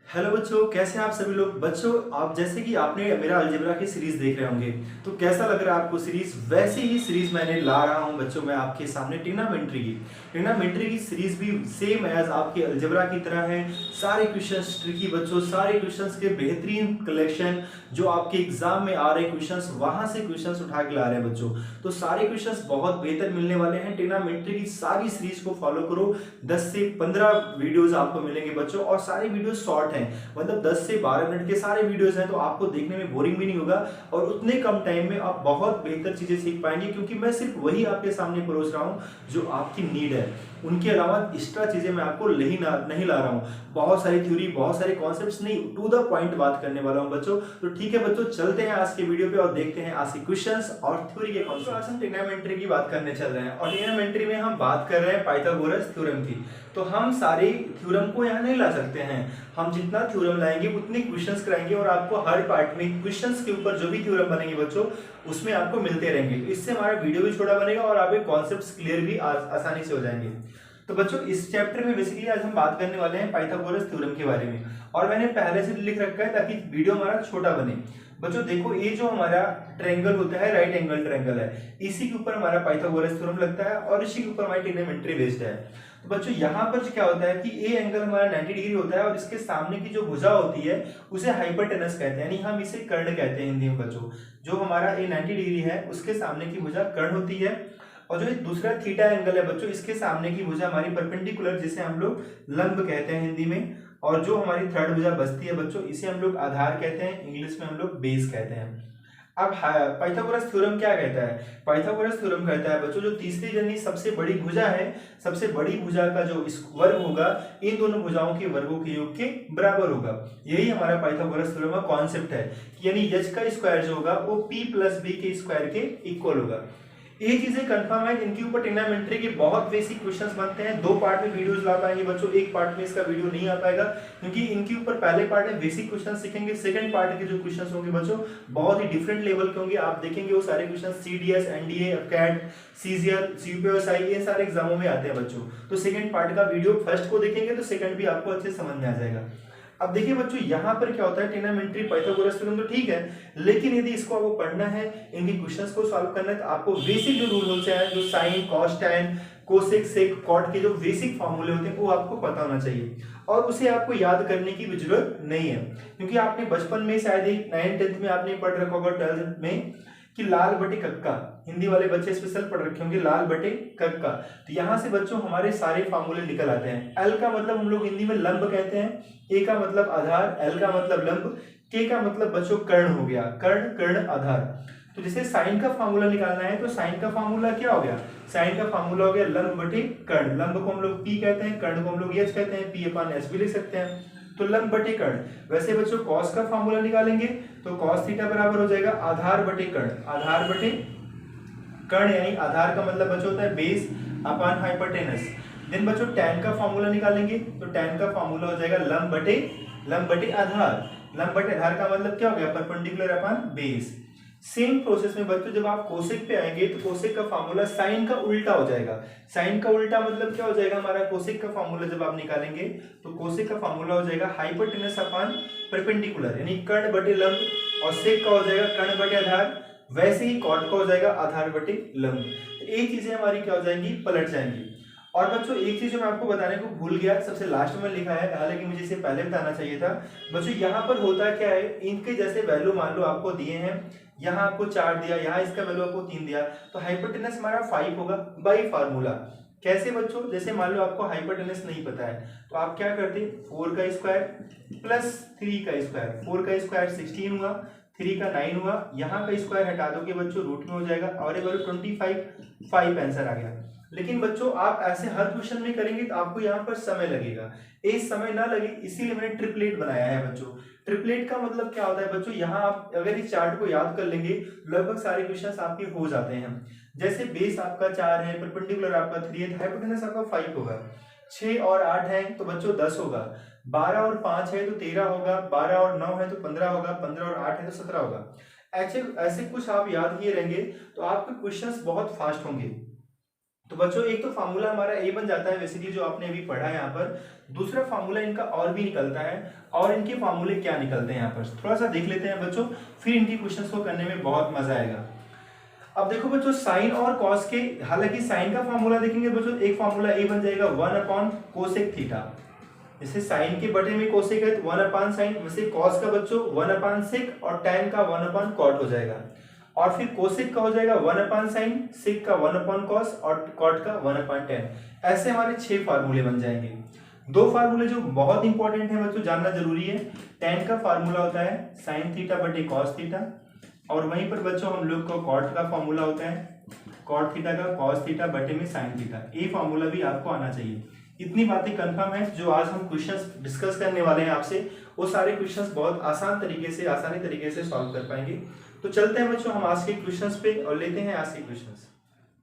Hello बच्चों, कैसे हैं आप सभी लोग। बच्चों, आप जैसे कि आपने मेरा अलजेब्रा की सीरीज देख रहे होंगे, तो कैसा लग रहा है आपको सीरीज। वैसे ही सीरीज मैंने ला रहा हूं बच्चों मैं आपके सामने ट्रिग्नोमेट्री की सीरीज भी सेम एज आपके अलजेब्रा की तरह है। सारे क्वेश्चंस ट्रिकी बच्चों, सारे क्वेश्चंस के बेहतरीन कलेक्शन जो आपके एग्जाम में आ रहे क्वेश्चंस, वहां से क्वेश्चंस उठा के ला रहे हैं बच्चों। तो सारे क्वेश्चंस बहुत बेहतर मिलने वाले हैं। ट्रिग्नोमेट्री की सारी सीरीज को फॉलो करो। 10 से 15 वीडियोस आपको मिलेंगे बच्चों, और सारे वीडियो शॉर्ट हैं, मतलब 10 से 12 मिनट के सारे वीडियोस हैं। तो आपको देखने में बोरिंग भी नहीं होगा, और उतने कम टाइम में आप बहुत बेहतर चीजें सीख पाएंगे, क्योंकि मैं सिर्फ वही आपके सामने परोस रहा हूं जो आपकी नीड है। उनके अलावा एक्स्ट्रा चीजें मैं आपको नहीं ला रहा हूं। बहुत सारी थ्योरी, बहुत सारे कॉन्सेप्ट्स नहीं, टू द पॉइंट बात करने वाला हूं बच्चों। तो ठीक है बच्चों, चलते हैं आज के वीडियो पे और देखते हैं आज के क्वेश्चंस और थ्योरी के कॉन्सेप्ट्स। आज हम ट्रिग्नोमेट्री की बात करने चल रहे हैं, और ट्रिग्नोमेट्री में हम बात कर रहे हैं पाइथागोरस थ्योरम की। तो हम सारे थ्योरम को यहाँ नहीं ला सकते हैं, हम जितना थ्योरम लाएंगे उतने क्वेश्चंस कराएंगे, और आपको हर पार्ट में क्वेश्चंस के ऊपर जो भी थ्योरम बनेंगे बच्चों, उसमें आपको मिलते रहेंगे। तो इससे हमारा वीडियो भी छोटा बनेगा और आपके कॉन्सेप्ट्स क्लियर भी आसानी से हो जाएंगे। तो बच्चों, इस चैप्टर में बेसिकली आज हम बात करने वाले हैं पाइथागोरस थ्योरम के बारे में, और मैंने पहले से लिख रखा है ताकि वीडियो हमारा छोटा बने। बच्चों देखो, ये जो हमारा ट्रायंगल होता है, राइट एंगल ट्रायंगल है, इसी के ऊपर हमारा पाइथागोरस थ्योरम लगता है, और इसी के ऊपर हमारी ट्रिग्नोमेट्री बेस्ड है। तो बच्चों यहाँ पर क्या होता है कि ये एंगल हमारा 90 डिग्री होता है, और इसके सामने की जो भुजा होती है उसे हाइपोटेनस कहते हैं, यानी हम इसे कर्ण कहते हैं हिंदी में बच्चों। जो हमारा ये 90 डिग्री है उसके सामने की भुजा कर्ण होती है, और जो दूसरा थीटा एंगल है बच्चों, इसके सामने की भुजा हमारी परपेंडिकुलर, जिसे हम लोग लंब कहते हैं हिंदी में। और जो हमारी थर्ड भुजा बचती है बच्चों, इसे हम लोग आधार कहते हैं, इंग्लिश में हम लोग बेस कहते हैं। अब पाइथागोरस थ्योरम क्या कहता है। पाइथागोरस थ्योरम कहता है बच्चों, जो तीसरी यानी सबसे बड़ी भुजा है, सबसे बड़ी भुजा का जो वर्ग होगा, इन दोनों भुजाओं के वर्गों के योग के बराबर होगा। यही हमारा पाइथागोरस थ्योरम का कॉन्सेप्ट है, यानी h का स्क्वायर जो होगा वो p प्लस बी के स्क्वायर के इक्वल होगा। ये चीजें कंफर्म है, इनके ऊपर ट्रिग्नोमेट्री के बहुत बेसिक क्वेश्चंस बनते हैं। दो पार्ट में वीडियोस ला पाएंगे बच्चों, एक पार्ट में इसका वीडियो नहीं आ पाएगा, क्योंकि इनके ऊपर पहले पार्ट में बेसिक क्वेश्चन सीखेंगे, सेकंड पार्ट के जो क्वेश्चंस होंगे बच्चों बहुत ही डिफरेंट लेवल के होंगे। आप देखेंगे वो सारे question CDS, NDA, CAT, CGL, CUPSI, ये सारे एग्जामों में आते हैं बच्चों। तो सेकंड पार्ट का वीडियो फर्स्ट को देखेंगे तो सेकंड भी आपको अच्छे समझ में आ जाएगा। अब देखिए बच्चों, यहाँ पर क्या होता है, ट्रिग्नोमेट्री पाइथागोरस थ्योरम तो ठीक है, लेकिन यदि इसको आपको पढ़ना है, इनके क्वेश्चंस को सॉल्व करना है, तो आपको बेसिक जो रूल होते हैं, जो साइन, कॉस, टैन, कोसेक, सेक, कॉट के जो बेसिक फॉर्मूले होते हैं वो आपको पता होना चाहिए, और उसे आपको याद करने की भी जरूरत नहीं है, क्योंकि आपने बचपन में शायद 9th-10th में आपने पढ़ रखा होगा, 12th में, कि लाल बटे कक्का, हिंदी वाले बच्चे स्पेशल पढ़ रखे होंगे, लाल बटे कक्का। तो यहाँ से बच्चों हमारे सारे फार्मूले निकल आते हैं। एल का मतलब हम लोग हिंदी में लंब कहते हैं, ए का मतलब आधार, एल का मतलब लंब, के का मतलब बच्चों कर्ण हो गया, कर्ण, कर्ण, आधार। तो जैसे साइन का फार्मूला निकालना है, तो साइन का फार्मूला क्या हो गया, साइन का फार्मूला हो गया लंब बटे कर्ण। लंब को हम लोग पी कहते हैं, कर्ण को हम लोग एच कहते हैं, पी अपॉन एच भी लिख सकते हैं, तो लंब बटे कर्ण। वैसे बच्चों कॉस का फार्मूला निकालेंगे तो कॉस थीटा बराबर हो जाएगा आधार बटे कर्ण, आधार बटे कर्ण, यानी आधार का मतलब बच्चों होता है बेस अपॉन हाइपोटेनस। देन बच्चों टैन का फार्मूला निकालेंगे, तो टैन का फार्मूला हो जाएगा लंब बटे आधार। लंब बटे आधार का मतलब क्या हो गया, perpendicular upon base. Same process में बच्चों जब आप कोसेक पे आएंगे तो कोसेक का फार्मूला साइन का उल्टा हो जाएगा। साइन का उल्टा मतलब क्या हो जाएगा, हमारा कोसेक का फार्मूला जब आप निकालेंगे तो कोसेक का फार्मूला हो जाएगा हाइपोटेनस अपॉन परपेंडिकुलर, यानी कर्ण बटे लंब, और सेक का हो जाएगा कर्ण बटे आधार। वैसे ही कॉट का हो जाएगा आधार बटे लंब। तो एक चीजें हमारी क्या हो जाएंगी, पलट जाएंगी। और बच्चों एक चीज जो मैं आपको बताने को भूल गया, सबसे लास्ट में लिखा है, हालांकि मुझे इसे पहले बताना चाहिए था। बच्चों यहाँ पर होता क्या है, इनके जैसे वैल्यू मान लो आपको दिए हैं, यहाँ आपको 4 दिया, यहाँ इसका वैल्यू आपको 3 दिया, तो हाइपोटेनस हमारा 5 होगा बाई फार्मूला। कैसे बच्चों, जैसे मान लो आपको हाइपोटेनस नहीं पता है, तो आप क्या करते, 4 का स्क्वायर प्लस 3 का स्क्वायर, 4 का स्क्वायर 16 हुआ, 3 का 9 हुआ, यहाँ का स्क्वायर हटा दोगे बच्चों रूट में हो जाएगा, और ये वैल्यू 25, 5 आंसर आ गया। लेकिन बच्चों आप ऐसे हर क्वेश्चन में करेंगे तो आपको यहाँ पर समय लगेगा, ये समय ना लगे इसीलिए मैंने ट्रिपलेट बनाया है बच्चों। ट्रिपलेट का मतलब क्या होता है बच्चों, यहाँ आप अगर इस चार्ट को याद कर लेंगे लगभग सारे क्वेश्चंस आपके हो जाते हैं। जैसे बेस आपका 4 है, परपेंडिकुलर आपका 3 है, हाइपोटेनस आपका 5 होगा, 6 और 8 है तो बच्चों 10 होगा, 12 और 5 है तो 13 होगा, 12 और 9 है तो 15 होगा, 15 और 8 है तो 17 होगा। ऐसे ऐसे कुछ आप याद किए रहेंगे तो आपके क्वेश्चंस बहुत फास्ट होंगे। तो बच्चों एक तो फार्मूला हमारा ए बन जाता है बेसिकली जो आपने अभी पढ़ा है यहाँ पर। दूसरा फार्मूला इनका और भी निकलता है, और इनके फार्मूले क्या निकलते हैं यहाँ पर थोड़ा सा देख लेते हैं बच्चों, फिर इनकी क्वेश्चंस को करने में बहुत मजा आएगा। अब देखो बच्चों साइन और कॉस के, हालांकि साइन का फार्मूला देखेंगे बच्चों, एक फार्मूला ए बन जाएगा 1 कोसेक थीटा। जैसे साइन के बटे में कोसेक है तो 1 साइन, वैसे कॉस का बच्चों 1 सेक और tan का 1 कॉट हो जाएगा, और फिर कोसेक का हो जाएगा 1 साइन, सेक का 1 कॉस और कॉट का 1 tan। ऐसे हमारे 6 फार्मूले बन जाएंगे। 2 फार्मूले जो बहुत इंपॉर्टेंट है बच्चों, जानना जरूरी है। tan का फार्मूला होता है साइन थीटा बटे कॉस थीटा, और वहीं पर बच्चों हम लोग को कॉट का फार्मूला होता है कॉट थीटा का कॉस थीटा बटे में साइन थीटा। ये फार्मूला भी आपको आना चाहिए। इतनी बातें कंफर्म है। जो आज हम क्वेश्चंस डिस्कस करने वाले हैं आपसे, वो सारे क्वेश्चंस बहुत आसानी तरीके से सॉल्व कर पाएंगे। तो चलते हैं बच्चों हम आज के क्वेश्चंस पे और लेते हैं आज के क्वेश्चंस।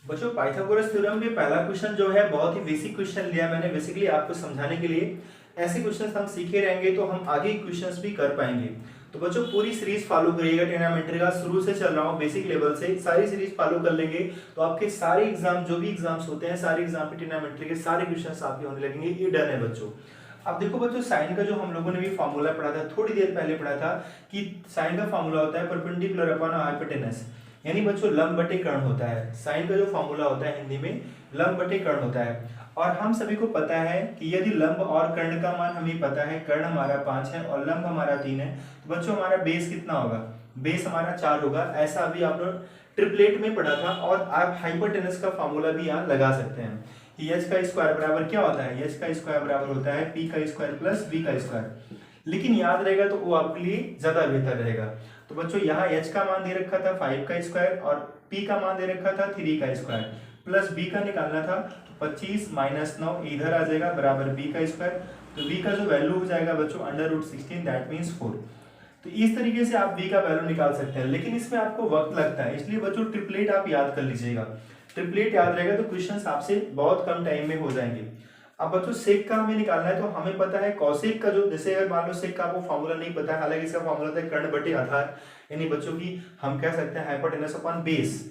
बच्चों पाइथागोरस थ्योरम पे पहला क्वेश्चन जो है बहुत ही बेसिक क्वेश्चन लिया मैंने बेसिकली आपको समझाने के लिए। ऐसे क्वेश्चंस हम सीखे रहेंगे तो हम आगे क्वेश्चंस भी कर पाएंगे। तो बच्चों पूरी सीरीज फॉलो करिएगा, ट्रिग्नोमेट्री का शुरू से चल रहा हूँ बेसिक लेवल से, सारी सीरीज फॉलो कर लेंगे तो आपके सारे एग्जाम, जो भी एग्जाम्स होते हैं सारे एग्जाम पे ट्रिग्नोमेट्री के सारे क्वेश्चंस आपके होने लगेंगे। ये डन है बच्चों। अब देखो बच्चों साइन का जो हम लोगों ने भी फार्मूला पढ़ा था, थोड़ी देर पहले पढ़ा था कि साइन का फार्मूला होता है परपेंडिकुलर अपॉन हाइपोटेनस, यानी बच्चों लंब बटे कर्ण होता है। साइन का जो फार्मूला होता है हिंदी में लंब बटे कर्ण होता है। और हम सभी को पता है कि यदि लंब और कर्ण का मान हमें पता है, कर्ण हमारा 5 है और लंब हमारा 3 है, तो बच्चों हमारा बेस कितना होगा? बेस हमारा 4 होगा। ऐसा अभी आप लोग ट्रिपलेट में पढ़ा था, और आप हाइपोटेनस का फार्मूला भी यहाँ लगा सकते हैं कि एच का स्क्वायर बराबर क्या होता है? एच का स्क्वायर बराबर होता है पी का स्क्वायर प्लस बी का स्क्वायर। लेकिन याद रहेगा तो वो आपके लिए ज्यादा बेहतर रहेगा। तो बच्चों यहाँ एच का मान दे रखा था 5 का स्क्वायर और पी का मान दे रखा था 3 का स्क्वायर, प्लस बी का निकालना था 25 माइनस 9 इधर आ जाएगा बराबर बी का स्क्वायर। तो बी का जो वैल्यू हो जाएगा बच्चों √16 दैट मीन्स 4। तो इस तरीके से आप बी का वैल्यू निकाल सकते हैं, लेकिन इसमें आपको वक्त लगता है, इसलिए बच्चों ट्रिपलेट आप याद कर लीजिएगा। ट्रिपलेट याद रहेगा तो क्वेश्चंस आपसे बहुत कम टाइम में हो जाएंगे। अब बच्चों सेक का हमें निकालना है, तो हमें पता है कॉसेक का जो, जैसे अगर मान लो सेक का आपको फार्मूला नहीं पता है, हालांकि इसका फार्मूला होता है कर्ण बटे आधार, यानी बच्चों की हम कह सकते हैं हाइपोटेनस अपॉन बेस।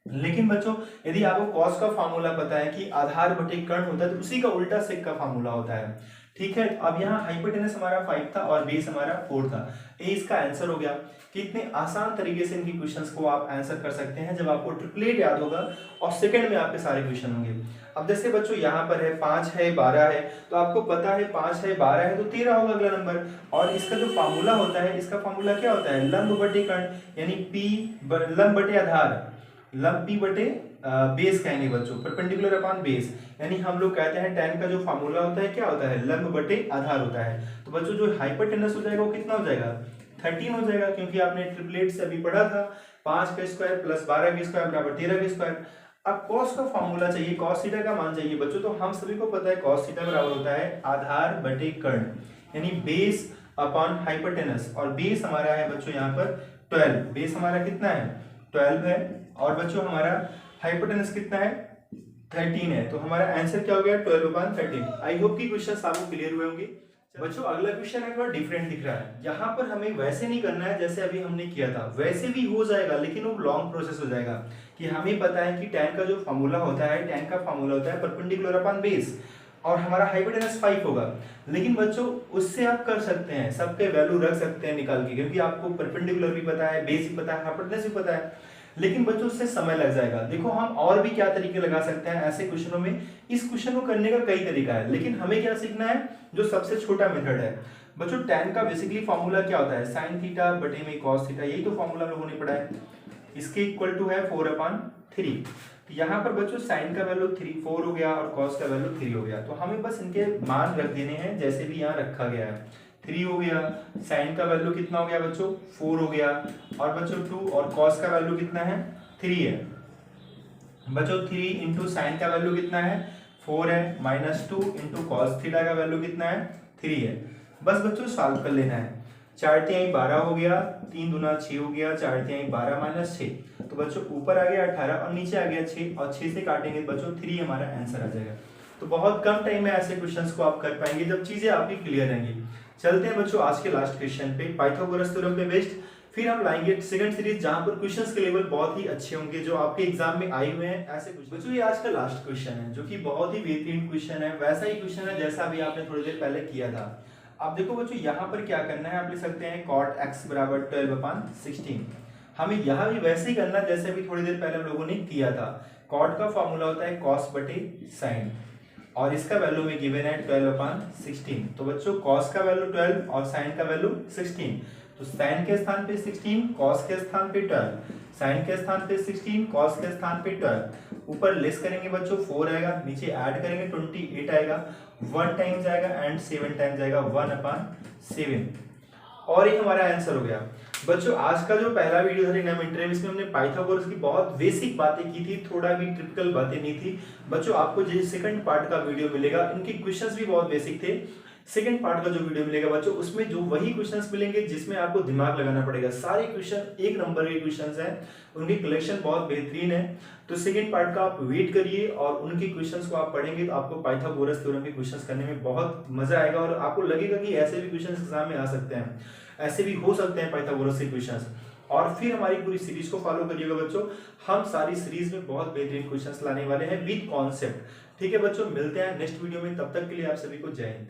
लेकिन बच्चों यदि आपको कॉस का फार्मूला पता है कि आधार बटे कर्ण होता है, तो उसी का उल्टा सेक का फार्मूला होता है। ठीक है, अब यहाँ हाइपोटेनस हमारा 5 था और बेस हमारा 4 था। ये इसका आंसर हो गया। कितने आसान तरीके से इनकी क्वेश्चंस को आप आंसर कर सकते हैं जब आपको ट्रिपलेट याद होगा और सेकंड में आपके सारे क्वेश्चन होंगे। अब जैसे बच्चों यहाँ पर है 5 है 12 है, तो आपको पता है 5 है 12 है तो 13 होगा अगला नंबर। और इसका जो फार्मूला होता है, इसका फार्मूला क्या होता है? लंब बटे कर्ण, यानी पी लंब बटे आधार, लंब पी बटे बेस कहेंगे बच्चों, परपेंडिकुलर अपॉन बेस। यानी हम लोग कहते हैं tan का जो फार्मूला होता है क्या होता है? लंब बटे आधार होता है। तो बच्चों जो हाइपोटेनस हो जाएगा वो कितना हो जाएगा? 13 हो जाएगा, क्योंकि आपने ट्रिपलेट से अभी पढ़ा था 5 का स्क्वायर प्लस 12 का स्क्वायर बराबर 13 का स्क्वायर। अब cos का फार्मूला चाहिए, cos थीटा का मान चाहिए बच्चों, तो हम सभी को पता है cos थीटा बराबर होता है आधार बटे कर्ण, यानी बेस अपॉन हाइपोटेनस। और बेस हमारा है बच्चों यहाँ पर 12, बेस हमारा कितना है? 12 है, और बच्चों हमारा हाइपोटेनस कितना है? 13 है। तो हमारा आंसर क्या हो गया? 12/13। आई होप कि क्वेश्चंस आपको क्लियर हुए होंगे। बच्चों अगला क्वेश्चन है थोड़ा डिफरेंट दिख रहा है। यहाँ पर हमें वैसे नहीं करना है जैसे अभी हमने किया था, वैसे भी हो जाएगा लेकिन वो लॉन्ग प्रोसेस हो जाएगा। कि हमें पता है कि tan का जो फार्मूला होता है, tan का फार्मूला होता है परपेंडिकुलर अपॉन बेस, और हमारा हाइपोटेनस 5 होगा। लेकिन बच्चों उससे आप कर सकते हैं, सब पे वैल्यू रख सकते हैं निकाल के, क्योंकि आपको परपेंडिकुलर भी पता है, बेस भी पता है, हाइपोटेनस भी पता है। लेकिन बच्चों उससे समय लग जाएगा। देखो हम और भी क्या तरीके लगा सकते हैं ऐसे क्वेश्चनों में। इस क्वेश्चन को करने का कई तरीका है, लेकिन हमें क्या सीखना है? जो सबसे छोटा मेथड है बच्चों। tan का बेसिकली फार्मूला क्या होता है? साइन थीटा बटे में कॉस थीटा, यही तो फार्मूला लोगों ने पढ़ा है। इसके इक्वल टू है 4/3। तो यहाँ पर बच्चों साइन का वैल्यू 4 हो गया और कॉस का वैल्यू 3 हो गया। तो हमें बस इनके मान रख देने हैं जैसे भी यहाँ रखा गया है। 3 हो गया, साइन का वैल्यू कितना हो गया बच्चों? 4 हो गया, और बच्चों 2, और कॉस का वैल्यू कितना है? 3 है। बच्चों 3 इंटू साइन का वैल्यू कितना है? 4 है, -2 इंटू कॉस थीटा का वैल्यू कितना है? 3 है। बस बच्चों सॉल्व कर लेना है। 4×3 12 हो गया, 3 दूना 6 हो गया, 4×3 12 माइनस 6, तो बच्चों ऊपर आ गया 18 और नीचे आ गया 6, और 6 से काटेंगे बच्चों 3 हमारा आंसर आ जाएगा। तो बहुत कम टाइम में ऐसे क्वेश्चंस को आप कर पाएंगे जब चीजें आपकी क्लियर रहेंगी। चलते हैं बच्चों आज के लास्ट क्वेश्चन पे, पाइथागोरस थ्योरम पे बेस्ड फिर हम लाएंगे सेकंड सीरीज जहां पर क्वेश्चंस के लेवल बहुत ही अच्छे होंगे जो आपके एग्जाम में आए हुए हैं ऐसे कुछ। बच्चों ये आज का लास्ट क्वेश्चन है जो कि बहुत ही बेहतरीन क्वेश्चन है, वैसा ही क्वेश्चन है जैसा अभी आपने थोड़ी देर पहले किया था। आप देखो बच्चों यहाँ पर क्या करना है, आप लिख सकते हैं cot x बराबर 12/16। हमें यहाँ भी वैसे ही करना जैसे अभी थोड़ी देर पहले हम लोगों ने किया था। cot का फॉर्मूला होता है cos बटे sin और इसका वैल्यू में गिवन है 12/16। तो बच्चों cos का वैल्यू 12 और sin का वैल्यू 16, तो sin के स्थान पे 16, cos के स्थान पे 12, sin के स्थान पे 16, cos के स्थान पे 12। ऊपर लेस करेंगे बच्चों 4 आएगा, नीचे ऐड करेंगे 28 आएगा, 1 टाइम्स आएगा एंड 7 टाइम्स आएगा 1/7 और ये हमारा आंसर हो गया। बच्चों आज का जो पहला वीडियो था ट्रिग्नोमेट्री में इसमें हमने पाइथागोरस की बहुत बेसिक बातें की थी, थोड़ा भी टिपिकल बातें नहीं थी। बच्चों आपको जो सेकंड पार्ट का वीडियो मिलेगा इनके क्वेश्चंस भी बहुत बेसिक थे। सेकंड पार्ट का जो वीडियो मिलेगा बच्चों उसमें जो वही क्वेश्चंस मिलेंगे जिसमें आपको दिमाग लगाना पड़ेगा। सारे क्वेश्चन एक नंबर के क्वेश्चंस हैं, उनकी कलेक्शन बहुत बेहतरीन है। तो सेकंड पार्ट का आप वेट करिए और उनके क्वेश्चंस को आप पढ़ेंगे तो आपको पाइथागोरस थ्योरम के क्वेश्चंस करने में बहुत मजा आएगा और आपको लगेगा कि ऐसे भी क्वेश्चंस एग्जाम में आ सकते हैं, ऐसे भी हो सकते हैं पाइथागोरस के क्वेश्चंस। और फिर हमारी पूरी सीरीज को फॉलो करिएगा बच्चों, हम सारी सीरीज में बहुत बेहतरीन क्वेश्चंस लाने वाले हैं विद कॉन्सेप्ट। ठीक है बच्चों, मिलते हैं नेक्स्ट वीडियो में, तब तक के लिए आप सभी को जय हिंद।